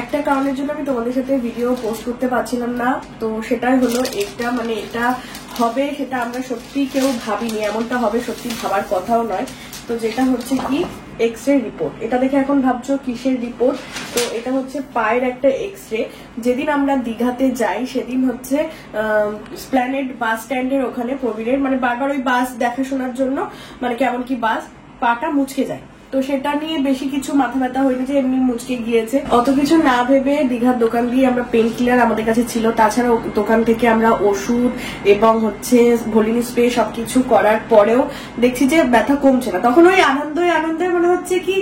একটা কারণের জন্য আমি তোমাদের সাথে ভিডিও পোস্ট করতে পারছিলাম না, তো সেটাই হলো এটা, মানে এটা হবে সেটা আমরা সত্যি কেউ ভাবিনি, এমনটা হবে সত্যি ভাবার কথাও নয়। তো যেটা হচ্ছে কি এক্স রে রিপোর্ট, এটা দেখে এখন ভাবছো কিসের রিপোর্ট, তো এটা হচ্ছে পায়ের একটা এক্স রে। যেদিন আমরা দীঘাতে যাই সেদিন হচ্ছে স্প্ল্যানেড বাস স্ট্যান্ডের ওখানে প্রবীরের মানে বারবার ওই বাস দেখাশোনার জন্য মানে কেমন কি বাস পাটা মুচকে যায়, তো সেটা নিয়ে বেশি কিছু মাথা ব্যথা হয়নি যে এমনি মুচকে গিয়েছে, অত কিছু না ভেবে দীঘার দোকান দিয়ে আমরা পেন কিলার আমাদের কাছে ছিল, তাছাড়া দোকান থেকে আমরা ওষুধ এবং হচ্ছে ভলিনি স্প্রে সবকিছু করার পরেও দেখছি যে ব্যথা কমছে না। তখন ওই আনন্দে মনে হচ্ছে কি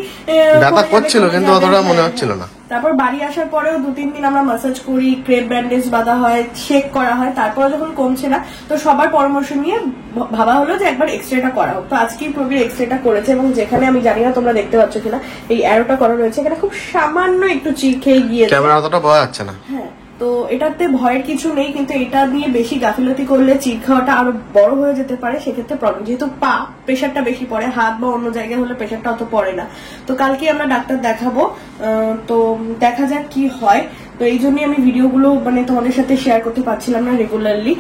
ব্যথা করছিল কিন্তু অতটা মনে হচ্ছিল না। তারপর বাড়ি আসার পরেও 2-3 দিন আমরা ম্যাসাজ করি, ক্রেপ ব্যান্ডেজ বাঁধা হয়, শেক করা হয়, তারপর যখন কমছে না তো সবার পরামর্শ নিয়ে ভাবা হলো যে একবার এক্সরেটা করা হোক। তো আজকেই প্রবীর এক্সরেটা করেছে এবং যেখানে আমি জানি না তোমরা দেখতে পাচ্ছ কিনা এই অ্যারোটা করা রয়েছে, এখানে খুব সামান্য একটু চির খেয়ে গিয়েছে, ক্যামেরা অতটা বোঝা যাচ্ছে না। হ্যাঁ, তো এটাতে ভয়ের কিছু নেই, কিন্তু এটা নিয়ে বেশি গাফিলতি করলে চির খাওয়াটা আরো বড় হয়ে যেতে পারে, সেক্ষেত্রে প্রবলেম। যেহেতু পা প্রেশারটা বেশি পড়ে, হাত বা অন্য জায়গায় হলে প্রেশারটা অত পড়ে না। তো কালকে আমরা ডাক্তার দেখাবো, তো দেখা যাক কি হয়। তো এই জন্যই আমি ভিডিওগুলো মানে তোমাদের সাথে শেয়ার করতে পারছিলাম না রেগুলারলি।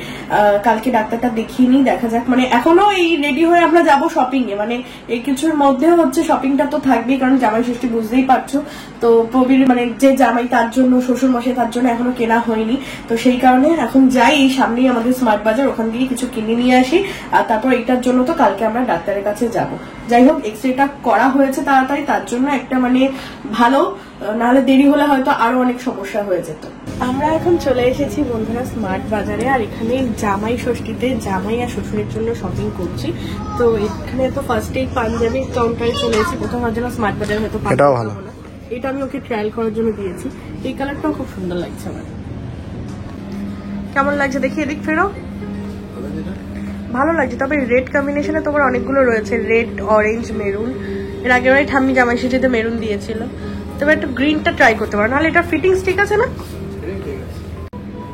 কালকে ডাক্তারটা দেখিয়ে নিই, দেখা যাক। মানে এখনো এই রেডি হয়ে আমরা যাবো শপিং এ, মানে এই কিছুর মধ্যেও হচ্ছে শপিংটা তো থাকবেই, কারণ জামাই ষষ্ঠী বুঝতেই পারছো। তো প্রবীর মানে যে জামাই তার জন্য, শ্বশুর মশাই তার জন্য এখনো কেনা হয়নি, তো সেই কারণে এখন যাই, এই সামনেই আমাদের স্মার্ট বাজার, ওখান দিয়ে কিছু কিনে নিয়ে আসি। আর তারপর এটার জন্য তো কালকে আমরা ডাক্তারের কাছে যাব। যাই হোক, এক্সরেটা করা হয়েছে তাড়াতাড়ি, তার জন্য একটা মানে ভালো, নাহলে দেরি হলে হয়তো আরো অনেক সমস্যা হয়ে যেত। আমরা এখন চলে এসেছি বন্ধুরা স্মার্ট বাজারে, আর এখানে জামাই ষষ্ঠীতে জামাই আর শ্বশুরের জন্য শপিং করছি। তো এখানে তো ফার্স্টেই পাঞ্জাবি কাউন্টারে চলে এসেছি, কোথাও ভাবছিলাম না স্মার্ট বাজারে হয়তো এটাও ভালো। এটা আমি ওকে ট্রায়াল করার জন্য দিয়েছি, এই কালারটাও খুব সুন্দর লাগছে আমার। কেমন লাগছে দেখি, এদিক ফেরো। ভালো লাগছে, তবে রেড কম্বিনেশনে তোমার অনেকগুলো রয়েছে, রেড, অরেঞ্জ, মেরুন। এর আগের বারে ঠাম্মি জামাই ষষ্ঠীতে মেরুন দিয়েছিল, তবে একটু গ্রিনটা ট্রাই করতে পারো, নাহলে এটা ফিটিংস ঠিক আছে না?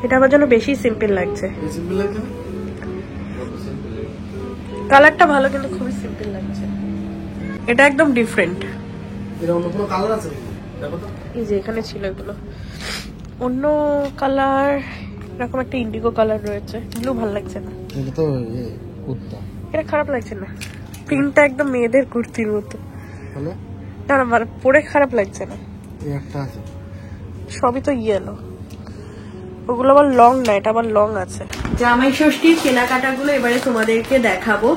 এটা আমার জন্য বেশি সিম্পল লাগছে, কালারটা ভালো কিন্তু খুবই সিম্পল লাগছে। এটা একদম ডিফারেন্ট। এই যে এখানে ছিল এগুলো অন্য কালার, এরকম একটা ইন্ডিগো কালার রয়েছে, ব্লু ভালো লাগছে না, এটা খারাপ লাগছে না, প্রিন্টটা একদম মেয়েদের কুর্তির মতো, না না পরে খারাপ লাগছে না। সবই তো ইয়েলো, ওগুলো আবার লং না, এটা আবার লং আছে। জামাই ষষ্ঠীর কেনাকাটাগুলো এবারে তোমাদেরকে দেখাবো,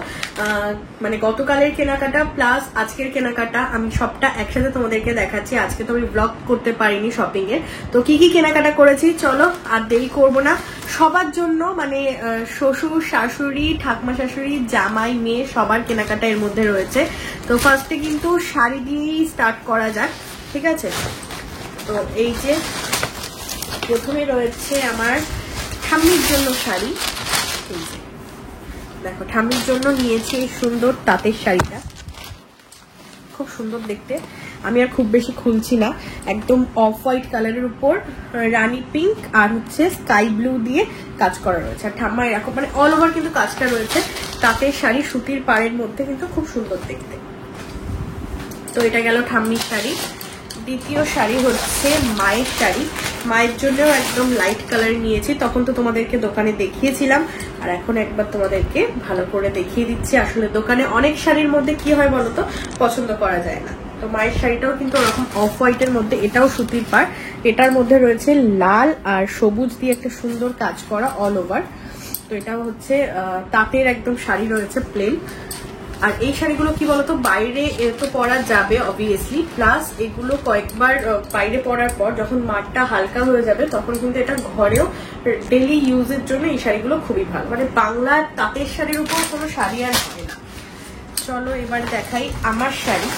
মানে গতকালের কেনাকাটা প্লাস আজকের কেনাকাটা আমি সবটা একসাথে তোমাদেরকে দেখাচ্ছি। আজকে তো আমি ব্লগ করতে পারিনি শপিং এর, তো কি কি কেনাকাটা করেছি চলো, আর দেরি করবো না। সবার জন্য মানে শ্বশুর, শাশুড়ি, ঠাকুমা শাশুড়ি, জামাই, মেয়ে সবার কেনাকাটা এর মধ্যে রয়েছে। তো ফার্স্টে কিন্তু শাড়ি দিয়েই স্টার্ট করা যাক, ঠিক আছে? তো এই যে প্রথমে রয়েছে আমার ঠাম্মির জন্য শাড়ি, দেখো ঠাম্মির জন্য নিয়েছি এই সুন্দর তাঁতের শাড়িটা, খুব সুন্দর দেখতে। আমি আর খুব বেশি খুলছি না, একদম অফ হোয়াইট কালারের উপর রানী পিঙ্ক আর হচ্ছে স্কাই ব্লু দিয়ে কাজ করা রয়েছে, আর ঠাম্মা এরকম মানে অল ওভার কিন্তু কাজটা রয়েছে। তাঁতের শাড়ি সুতির পাড়ের মধ্যে কিন্তু খুব সুন্দর দেখতে। তো এটা গেল ঠাম্মির শাড়ি। দ্বিতীয় শাড়ি হচ্ছে মায়ের শাড়ি, মায়ের জন্যও একদম লাইট কালার নিয়েছি, তখন তো তোমাদেরকে দোকানে দেখিয়েছিলাম, আর এখন একবার তোমাদেরকে ভালো করে দেখিয়ে দিচ্ছি। আসলে দোকানে অনেক শাড়ির মধ্যে কি হয় বলতো, পছন্দ করা যায় না। তো মায়ের শাড়িটাও কিন্তু ওরকম অফ হোয়াইটের মধ্যে, এটাও সুতির পাড়, এটার মধ্যে রয়েছে লাল আর সবুজ দিয়ে একটা সুন্দর কাজ করা অল ওভার। তো এটাও হচ্ছে তাঁতের একদম শাড়ি রয়েছে প্লেন। আর এই শাড়িগুলো কি বলতো, বাইরে তো পরা যাবে অবভিয়াসলি, প্লাস এগুলো কয়েকবার বাইরে পরার পর যখন মাঠটা হালকা হয়ে যাবে তখন কিন্তু এটা ঘরেও ডেলি ইউজের জন্য এই শাড়িগুলো খুবই ভালো। মানে বাংলার তাঁতের শাড়ির উপর কোনো শাড়ি আর হবে না। চলো এবার দেখাই আমার শাড়ি।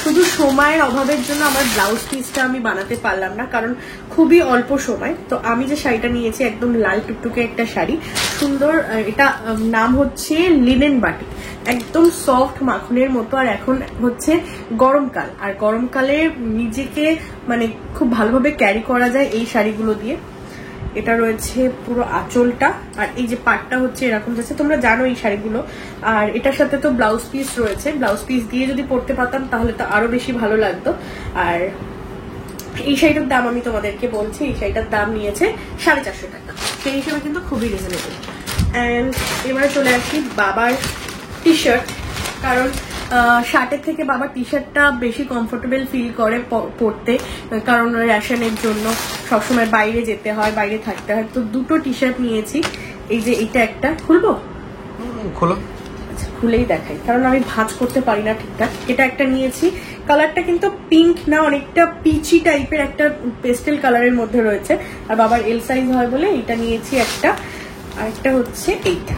শুধু সময়ের অভাবের জন্য আমার ব্লাউজ পিসটা আমি বানাতে পারলাম না, কারণ খুবই অল্প সময়। তো আমি যে শাড়িটা নিয়েছি একদম লাল টুকটুকে একটা শাড়ি, সুন্দর, এটা নাম হচ্ছে লিনেন বাটিক, একদম সফট মাখনের মতো। আর এখন হচ্ছে গরমকাল, আর গরমকালে নিজেকে মানে খুব ভালোভাবে ক্যারি করা যায় এই শাড়িগুলো দিয়ে। এটা রয়েছে পুরো আঁচলটা, আর এই যে পাটটা হচ্ছে এরকম যাচ্ছে, তোমরা জানো এই শাড়িগুলো। আর এটার সাথে তো ব্লাউজ পিস রয়েছে, ব্লাউজ পিস দিয়ে যদি পরতে পারতাম তাহলে তো আরো বেশি ভালো লাগতো। আর এই শাড়িটার দাম আমি তোমাদেরকে বলছি, এই শাড়িটার দাম নিয়েছে 450 টাকা, সেই হিসেবে কিন্তু খুবই রিজনেবল। অ্যান্ড এবারে চলে আসি বাবার টি শার্ট, কারণ শার্টের থেকে বাবা টি শার্টটা বেশি কমফোর্টেবল ফিল করে পরতে, কারণ রেশনের জন্য সবসময় বাইরে যেতে হয়, বাইরে থাকতে হয়। তো দুটো টি শার্ট নিয়েছি। এই যে এটা একটা খুলবো, খোলো। আচ্ছা খুলেই দেখাই, কারণ আমি ভাঁজ করতে পারি না ঠিকঠাক। এটা একটা নিয়েছি, কালারটা কিন্তু পিঙ্ক না, অনেকটা পিচি টাইপের একটা পেস্টেল কালারের মধ্যে রয়েছে, আর বাবার এল সাইজ হয় বলে এইটা নিয়েছি একটা। আর একটা হচ্ছে এইটা,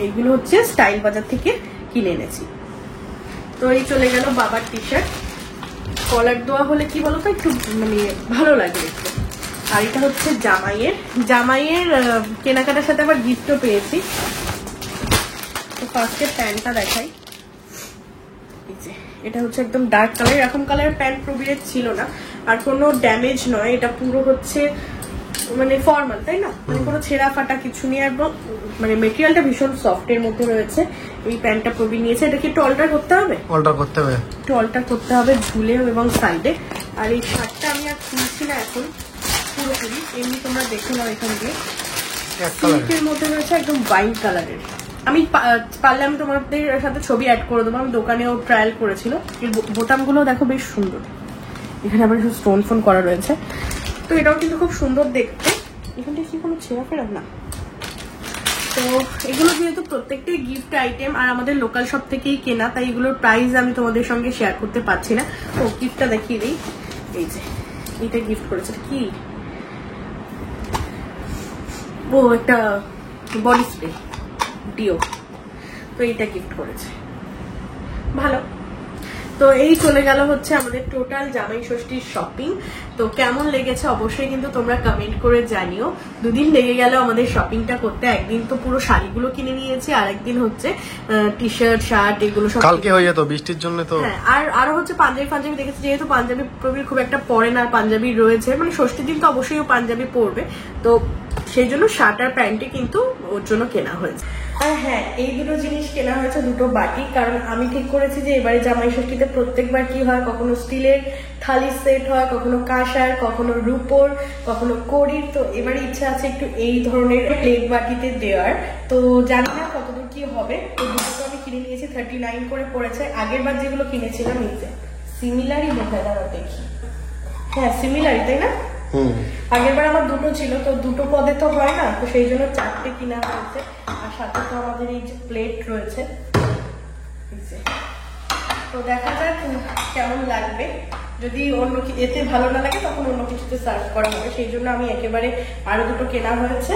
এইগুলো হচ্ছে স্টাইল বাজার থেকে কিনে এনেছি। তো এই চলে গেল বাবার টি শার্ট। কলার দেওয়া হলে কি বলতো একটু মানে ভালো লাগে দেখতে। আর এটা হচ্ছে জামাইয়ের কেনাকাটার সাথে আবার গিফটও পেয়েছি। তো ফার্স্টে প্যান্টটা দেখাই। এটা হচ্ছে একদম ডার্ক কালার, এরকম কালারের প্যান্ট প্রবীরের ছিল না, আর কোনো ড্যামেজ নয়, এটা পুরো হচ্ছে মানে ফর্মাল, তাই না, মানে কোনো ছেঁড়া ফাটা কিছু নেই, এবং মানে মেটেরিয়ালটা ভীষণ সফট এর মধ্যে রয়েছে। এই প্যান্টটা প্রবীর নিয়েছে, এটা কি একটু অল্টার করতে হবে? একটু অল্টার করতে হবে ঝুলে এবং সাইডে। আর এই শার্টটা আমি আর খুলছি না এখন পুরোপুরি, এমনি তোমরা দেখে নাও। এখান দিয়ে সিল্কের মধ্যে রয়েছে, একদম ওয়াইন কালারের। আমি পারলে আমি তোমাদের সাথে ছবি অ্যাড করে দেবো, আমি দোকানেও ট্রায়াল করেছিল। এর বোতামগুলো দেখো বেশ সুন্দর, এখানে আবার স্টোন ফোন করা রয়েছে। তো এটাও কিন্তু খুব সুন্দর দেখতে। এখানটা কি কোনো ছেঁড়া ফেরা না। তো এগুলো যেহেতু প্রত্যেকটাই গিফট আইটেম আর আমাদের লোকাল শপ থেকেই কেনা, তাই এগুলোর প্রাইস আমি তোমাদের সঙ্গে শেয়ার করতে পারছি না। তো গিফটটা দেখিয়ে দিই। এই যে এইটা গিফট করেছে, কি ও একটা বডি স্প্রে ডিও, তো এইটা গিফট করেছে, ভালো। তো এই চলে গেল হচ্ছে আমাদের টোটাল জামাই ষষ্ঠীর শপিং। তো কেমন লেগেছে অবশ্যই কিন্তু তোমরা কমেন্ট করে জানিও। দুদিন লেগে গেল আমাদের শপিংটা করতে, একদিন তো পুরো শাড়িগুলো কিনে নিয়েছি, আর একদিন হচ্ছে টি শার্ট শার্ট এগুলো সব কালকে হয়ে যেত বৃষ্টির জন্য। তো হ্যাঁ, আর আরো হচ্ছে পাঞ্জাবি দেখেছি, যেহেতু পাঞ্জাবি প্রবীর খুব একটা পরে না, পাঞ্জাবি রয়েছে, মানে ষষ্ঠীর দিন তো অবশ্যই ও পাঞ্জাবি পরবে, তো সেই জন্য শার্ট আর প্যান্টে কিন্তু ওর জন্য কেনা হয়েছে। আর হ্যাঁ, এই দুটো জিনিস কেনা হয়েছে, দুটো বাটি, কারণ আমি ঠিক করেছি যে এবারে জামাই ষষ্ঠীতে প্রত্যেকবার কি হয়, কখনো স্টিলের থালি সেট হয়, কখনো কাঁসার, কখনো রূপোর, কখনো কড়ির। তো এবারে ইচ্ছা আছে একটু এই ধরনের প্লেট বাটিতে দেওয়ার। তো জানি না কতদূর কি হবে। তো দুটো আমি কিনে নিয়েছি, 39 করে পড়েছে। আগের বার যেগুলো কিনেছিলাম নিচে সিমিলারই বোঝা যাবে, দেখি হ্যাঁ সিমিলারই, তাই না? আগের বার আমার দুটো ছিল, তো দুটো পদে তো হয় না, তো সেই জন্য 4টে কিনা হয়েছে। আর সাথে তো আমাদের এই যে প্লেট রয়েছে। তো দেখা যাক কেমন লাগবে, যদি অন্য এতে ভালো না লাগে তখন অন্য কিছুতে সার্ভ করা হবে, সেই জন্য আমি একেবারে আরো দুটো কেনা হয়েছে।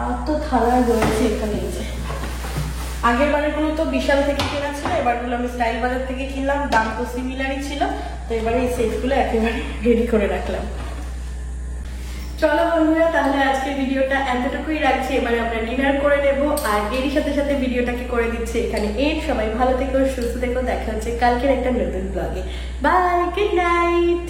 আর তো থালা রয়েছে এখানে। এই যে আগের বারের গুলো তো বিশাল থেকে কেনা ছিল, এবারগুলো আমি স্টাইল বাজার থেকে কিনলাম, দাম তো সিমিলারই ছিল। তো এবারে এই সেটগুলো একেবারে রেডি করে রাখলাম। চলো বন্ধুরা, তাহলে আজকের ভিডিওটা এতটুকুই রাখছি। এবারে আমরা ডিনার করে নেব, আর এরই সাথে সাথে ভিডিওটাকে করে দিচ্ছে এখানে এড। সবাই ভালো থেকো, সুস্থ থেকো, দেখা হচ্ছে কালকের একটা নতুন ব্লগে। Bye, good night.